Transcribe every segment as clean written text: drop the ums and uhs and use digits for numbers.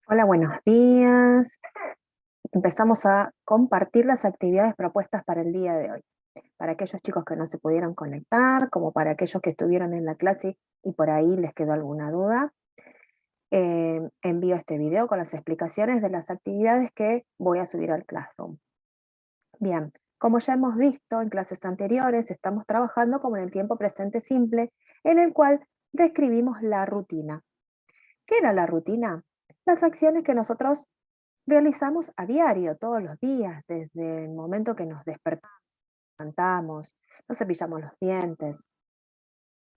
Hola, buenos días. Empezamos a compartir las actividades propuestas para el día de hoy. Para aquellos chicos que no se pudieron conectar, como para aquellos que estuvieron en la clase y por ahí les quedó alguna duda, envío este video con las explicaciones de las actividades que voy a subir al Classroom. Bien, como ya hemos visto en clases anteriores, estamos trabajando como en el tiempo presente simple, en el cual describimos la rutina. ¿Qué era la rutina? Las acciones que nosotros realizamos a diario, todos los días, desde el momento que nos despertamos, levantamos, nos cepillamos los dientes,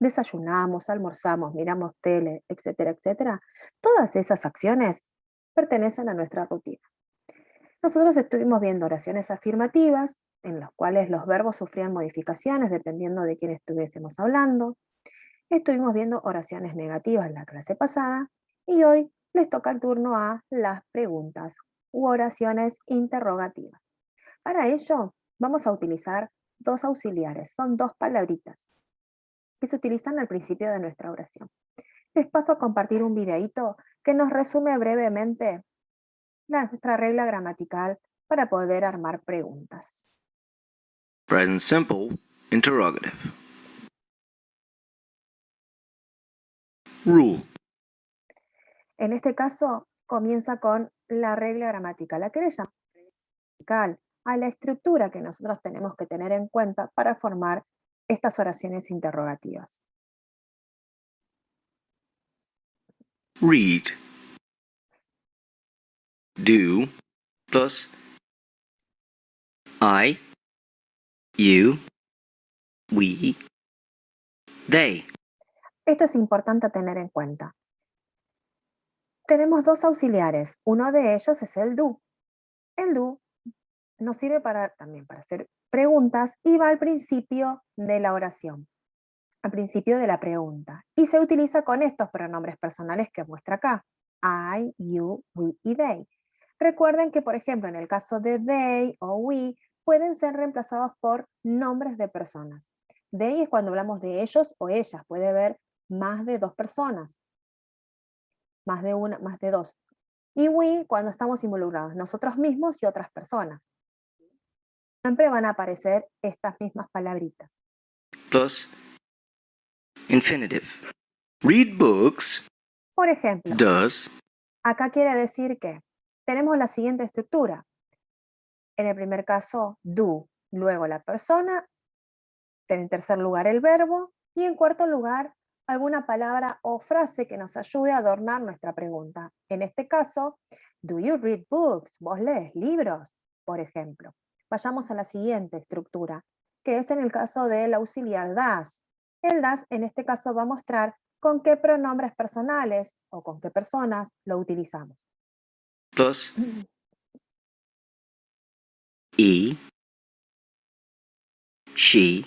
desayunamos, almorzamos, miramos tele, etcétera, etcétera. Todas esas acciones pertenecen a nuestra rutina. Nosotros estuvimos viendo oraciones afirmativas, en las cuales los verbos sufrían modificaciones dependiendo de quién estuviésemos hablando. Estuvimos viendo oraciones negativas la clase pasada y hoy les toca el turno a las preguntas u oraciones interrogativas. Para ello, vamos a utilizar dos auxiliares, son dos palabritas que se utilizan al principio de nuestra oración. Les paso a compartir un videíto que nos resume brevemente nuestra regla gramatical para poder armar preguntas. Present simple, interrogative. Rule. En este caso, comienza con la regla gramatical. ¿A qué le llamamos regla gramatical? A la estructura que nosotros tenemos que tener en cuenta para formar estas oraciones interrogativas. Read. Do plus I, you, we, they. Esto es importante tener en cuenta. Tenemos dos auxiliares, uno de ellos es el do. El do nos sirve también para hacer preguntas y va al principio de la oración, al principio de la pregunta. Y se utiliza con estos pronombres personales que muestra acá, I, you, we y they. Recuerden que, por ejemplo, en el caso de they o we, pueden ser reemplazados por nombres de personas. They es cuando hablamos de ellos o ellas, puede haber más de dos personas, más de una, más de dos. Y we cuando estamos involucrados nosotros mismos y otras personas. Siempre van a aparecer estas mismas palabritas. Plus infinitive. Read books. Por ejemplo, Does. acá quiere decir que tenemos la siguiente estructura. En el primer caso, do, luego la persona, en tercer lugar el verbo y en cuarto lugar alguna palabra o frase que nos ayude a adornar nuestra pregunta. En este caso, do you read books? ¿Vos lees libros? Por ejemplo. Vayamos a la siguiente estructura, que es en el caso del auxiliar does. El does en este caso va a mostrar con qué pronombres personales o con qué personas lo utilizamos. Plus he, she,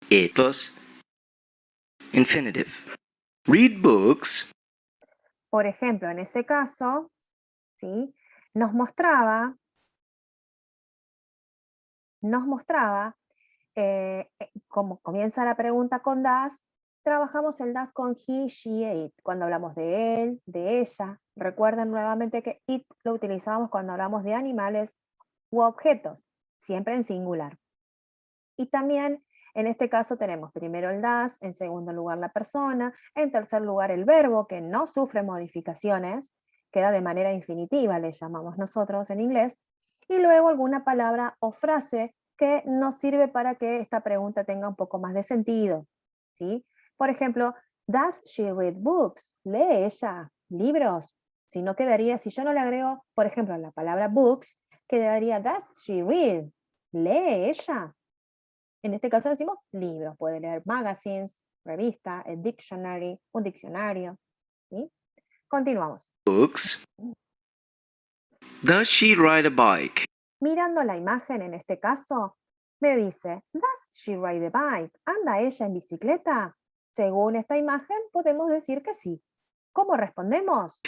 it. Plus infinitive. Read books. Por ejemplo, en ese caso, ¿sí? nos mostraba como comienza la pregunta con das, trabajamos el das con he, she, it, cuando hablamos de él, de ella. Recuerden nuevamente que it lo utilizábamos cuando hablamos de animales u objetos, siempre en singular. Y también en este caso tenemos primero el das, en segundo lugar la persona, en tercer lugar el verbo que no sufre modificaciones, queda de manera infinitiva, le llamamos nosotros en inglés, y luego alguna palabra o frase que nos sirve para que esta pregunta tenga un poco más de sentido, ¿sí? Por ejemplo, does she read books? ¿Lee ella libros? Si no quedaría, si yo no le agrego, por ejemplo, la palabra books, quedaría does she read? ¿Lee ella? En este caso decimos libros, puede leer magazines, revista, el dictionary, un diccionario. ¿Sí? Continuamos. Books. Does she ride a bike? Mirando la imagen en este caso, me dice, ¿does she ride a bike? ¿Anda ella en bicicleta? Según esta imagen, podemos decir que sí. ¿Cómo respondemos?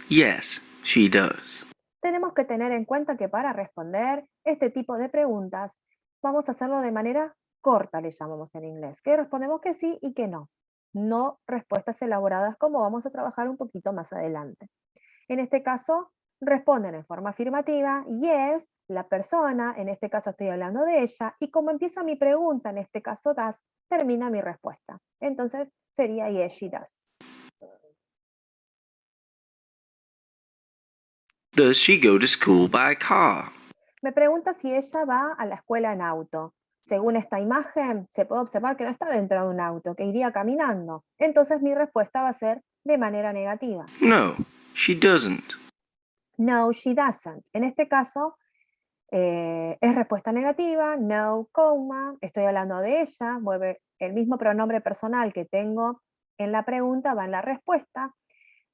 Yes, she does. Tenemos que tener en cuenta que para responder este tipo de preguntas, vamos a hacerlo de manera corta, le llamamos en inglés, que respondemos que sí y que no. no respuestas elaboradas como vamos a trabajar un poquito más adelante. En este caso, responden en forma afirmativa, yes, la persona, en este caso estoy hablando de ella, y como empieza mi pregunta, en este caso does, termina mi respuesta. Entonces sería yes, she does. Does she go to school by car? Me pregunta si ella va a la escuela en auto. Según esta imagen, se puede observar que no está dentro de un auto, que iría caminando. Entonces mi respuesta va a ser de manera negativa. No, she doesn't. No, she doesn't. En este caso, es respuesta negativa, no, coma, estoy hablando de ella, mueve el mismo pronombre personal que tengo en la pregunta, va en la respuesta.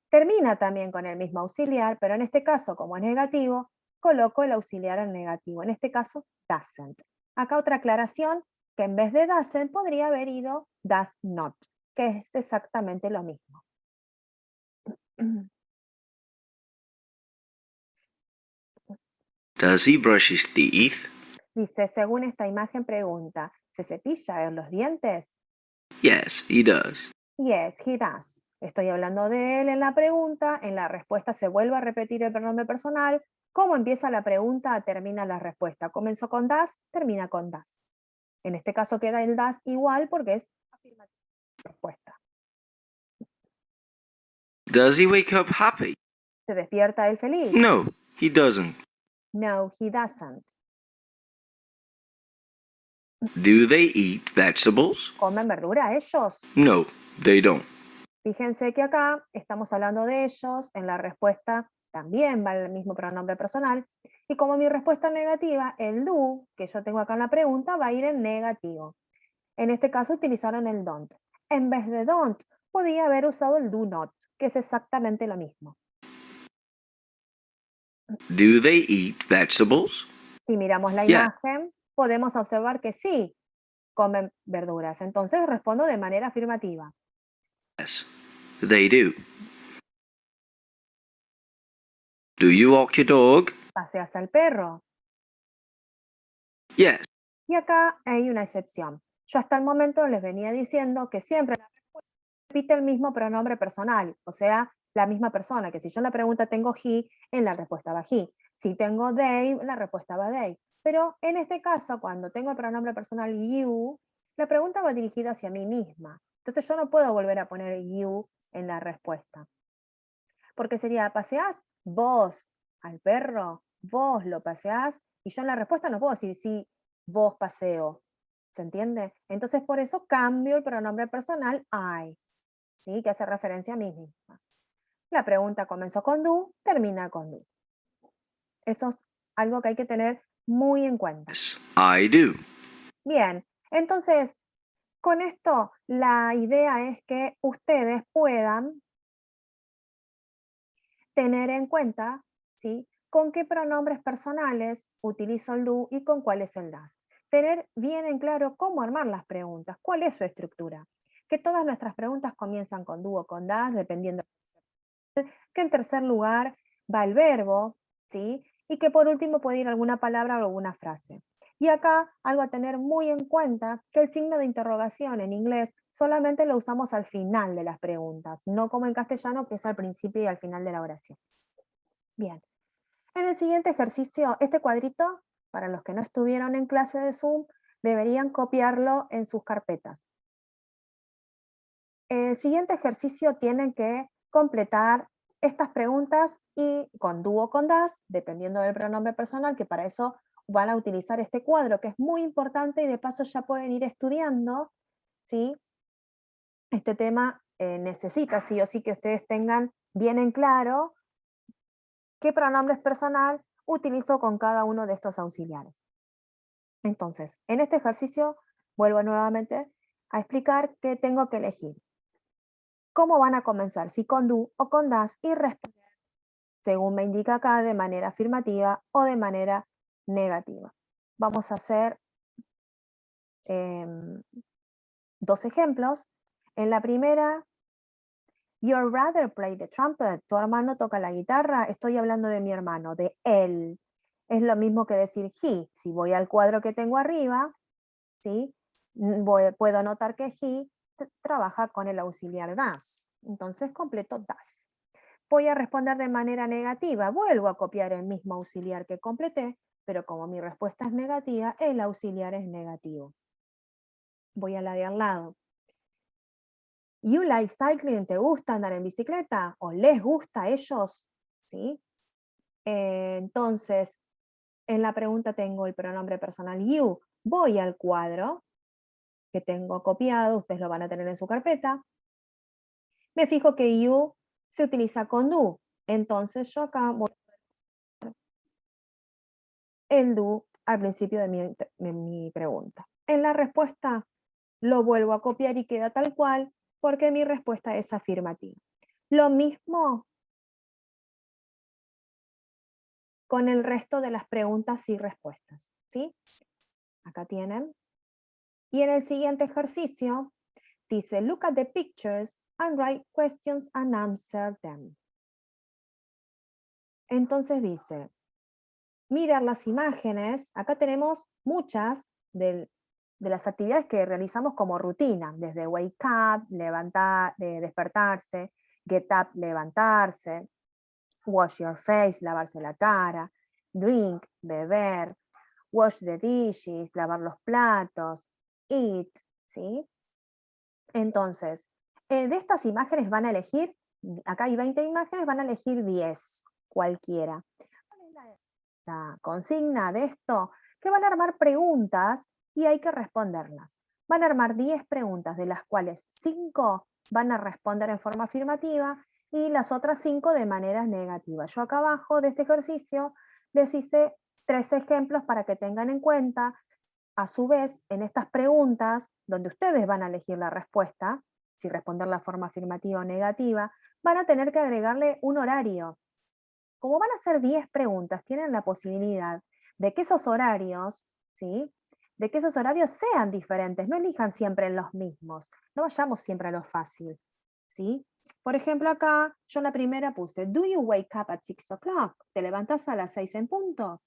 Termina también con el mismo auxiliar, pero en este caso, como es negativo, coloco el auxiliar en negativo. En este caso, doesn't. Acá otra aclaración, que en vez de doesn't podría haber ido does not, que es exactamente lo mismo. Does he brush his teeth? Dice, según esta imagen pregunta, ¿se cepilla los dientes? Yes, he does. Yes, he does. Estoy hablando de él en la pregunta, en la respuesta se vuelve a repetir el pronombre personal. ¿Cómo empieza la pregunta? Termina la respuesta. Comenzó con does, termina con does. En este caso queda el does igual porque es afirmativa respuesta. Does he wake up happy? ¿Se despierta él feliz? No, he doesn't. No, he doesn't. Do they eat vegetables? ¿Comen verdura ellos? No, they don't. Fíjense que acá estamos hablando de ellos, en la respuesta también va el mismo pronombre personal, y como mi respuesta es negativa, el do, que yo tengo acá en la pregunta, va a ir en negativo. En este caso utilizaron el don't. En vez de don't, podía haber usado el do not, que es exactamente lo mismo. Do they eat vegetables? Si miramos la Yeah. imagen, podemos observar que sí, comen verduras. Entonces respondo de manera afirmativa. Yes, they do. Do you walk your dog? ¿Paseas al perro? Yes. Y acá hay una excepción. Yo hasta el momento les venía diciendo que siempre la respuesta repite el mismo pronombre personal, o sea, la misma persona, que si yo en la pregunta tengo he, en la respuesta va he. Si tengo they, en la respuesta va they. Pero en este caso, cuando tengo el pronombre personal you, la pregunta va dirigida hacia mí misma. Entonces yo no puedo volver a poner you en la respuesta. Porque sería, ¿paseás vos al perro? ¿Vos lo paseás? Y yo en la respuesta no puedo decir sí, vos paseo. ¿Se entiende? Entonces por eso cambio el pronombre personal I, ¿sí? Que hace referencia a mí misma. La pregunta comenzó con do, termina con do. Eso es algo que hay que tener muy en cuenta. Yes, I do. Bien, entonces con esto la idea es que ustedes puedan tener en cuenta, ¿sí? Con qué pronombres personales utilizo el do y con cuál es el das. Tener bien en claro cómo armar las preguntas, cuál es su estructura. Que todas nuestras preguntas comienzan con do o con das, dependiendo. Que en tercer lugar va el verbo, ¿sí? Y que por último puede ir alguna palabra o alguna frase. Y acá algo a tener muy en cuenta, que el signo de interrogación en inglés solamente lo usamos al final de las preguntas, no como en castellano que es al principio y al final de la oración. Bien, en el siguiente ejercicio, este cuadrito, para los que no estuvieron en clase de Zoom, deberían copiarlo en sus carpetas. El siguiente ejercicio tienen que completar estas preguntas y con do o con das, dependiendo del pronombre personal, que para eso van a utilizar este cuadro, que es muy importante y de paso ya pueden ir estudiando, ¿sí? Este tema necesita sí o sí que ustedes tengan bien en claro qué pronombre personal utilizo con cada uno de estos auxiliares. Entonces, en este ejercicio vuelvo nuevamente a explicar que tengo que elegir cómo van a comenzar, si con do o con das, y responder, según me indica acá, de manera afirmativa o de manera negativa. Vamos a hacer dos ejemplos. En la primera, your brother play the trumpet. Tu hermano toca la guitarra. Estoy hablando de mi hermano, de él. Es lo mismo que decir he. Si voy al cuadro que tengo arriba, ¿sí? Puedo notar que he trabaja con el auxiliar das. Entonces completo das. Voy a responder de manera negativa. Vuelvo a copiar el mismo auxiliar que completé, pero como mi respuesta es negativa, el auxiliar es negativo. Voy a la de al lado. You like cycling, ¿te gusta andar en bicicleta? ¿O les gusta a ellos? ¿Sí? Entonces, en la pregunta tengo el pronombre personal you. Voy al cuadro que tengo copiado, ustedes lo van a tener en su carpeta. Me fijo que you se utiliza con do. Entonces yo acá voy a poner el do al principio de mi pregunta. En la respuesta lo vuelvo a copiar y queda tal cual, porque mi respuesta es afirmativa. Lo mismo con el resto de las preguntas y respuestas, ¿sí? Acá tienen. Y en el siguiente ejercicio dice, look at the pictures and write questions and answer them. Entonces dice, mirar las imágenes, acá tenemos muchas de las actividades que realizamos como rutina, desde wake up, levantar, despertarse, get up, levantarse, wash your face, lavarse la cara, drink, beber, wash the dishes, lavar los platos, eat, ¿sí? Entonces, de estas imágenes van a elegir, acá hay 20 imágenes, van a elegir 10, cualquiera. ¿Cuál es la consigna de esto? Que van a armar preguntas y hay que responderlas. Van a armar 10 preguntas, de las cuales 5 van a responder en forma afirmativa y las otras 5 de manera negativa. Yo acá abajo de este ejercicio les hice 3 ejemplos para que tengan en cuenta. A su vez, en estas preguntas, donde ustedes van a elegir la respuesta, si responder la forma afirmativa o negativa, van a tener que agregarle un horario. Como van a ser 10 preguntas, tienen la posibilidad de que esos horarios, ¿sí? De que esos horarios sean diferentes, no elijan siempre los mismos, no vayamos siempre a lo fácil, ¿sí? Por ejemplo, acá yo en la primera puse, do you wake up at 6 o'clock? ¿Te levantas a las 6 en punto?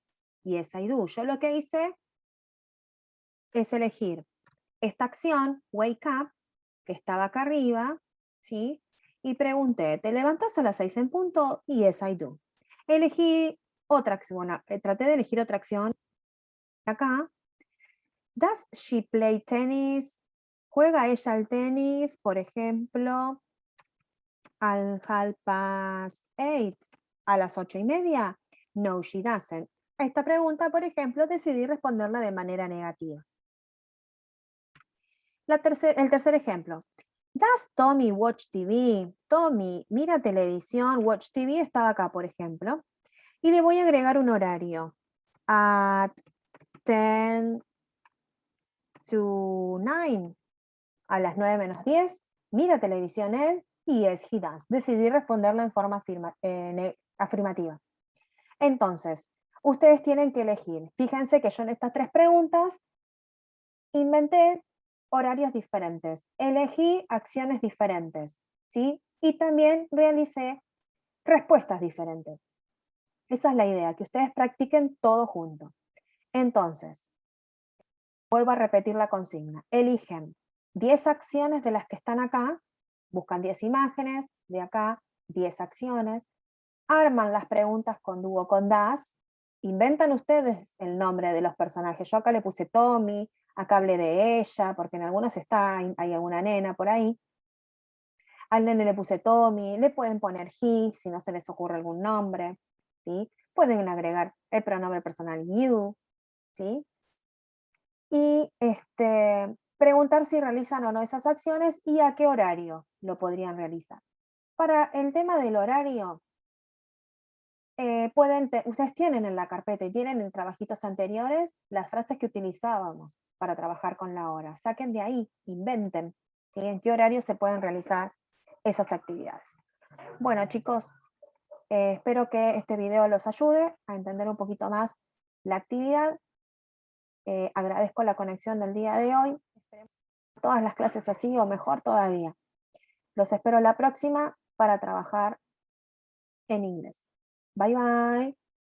Yes, I do. Yo lo que hice es elegir esta acción, wake up, que estaba acá arriba, ¿sí? Y pregunté, ¿te levantas a las 6 en punto? Yes, I do. Elegí otra acción, bueno, traté de elegir otra acción acá. Does she play tennis? ¿Juega ella al tenis, por ejemplo, al 8:30, a las 8:30? No, she doesn't. A esta pregunta, por ejemplo, decidí responderla de manera negativa. El tercer ejemplo. Does Tommy watch TV? Tommy mira televisión, watch TV estaba acá, por ejemplo. Y le voy a agregar un horario. At 10 to 9. A las 9 menos 10. Mira televisión él. Y yes, he does. Decidí responderlo en forma afirmativa. Entonces, ustedes tienen que elegir. Fíjense que yo en estas 3 preguntas inventé horarios diferentes, elegí acciones diferentes, ¿sí? Y también realicé respuestas diferentes. Esa es la idea, que ustedes practiquen todo junto. Entonces, vuelvo a repetir la consigna. Eligen 10 acciones de las que están acá, buscan 10 imágenes, de acá 10 acciones, arman las preguntas con do o con das, inventan ustedes el nombre de los personajes. Yo acá le puse Tommy, acá hablé de ella, porque en algunos hay alguna nena por ahí. Al nene le puse Tommy, le pueden poner he, si no se les ocurre algún nombre, ¿sí? Pueden agregar el pronombre personal you, ¿sí? Y preguntar si realizan o no esas acciones y a qué horario lo podrían realizar. Para el tema del horario, ustedes tienen en la carpeta y tienen en trabajitos anteriores las frases que utilizábamos para trabajar con la hora. Saquen de ahí, inventen, ¿sí? En qué horario se pueden realizar esas actividades. Bueno, chicos, espero que este video los ayude a entender un poquito más la actividad. Agradezco la conexión del día de hoy. Esperemos todas las clases así o mejor todavía. Los espero la próxima para trabajar en inglés. Bye bye.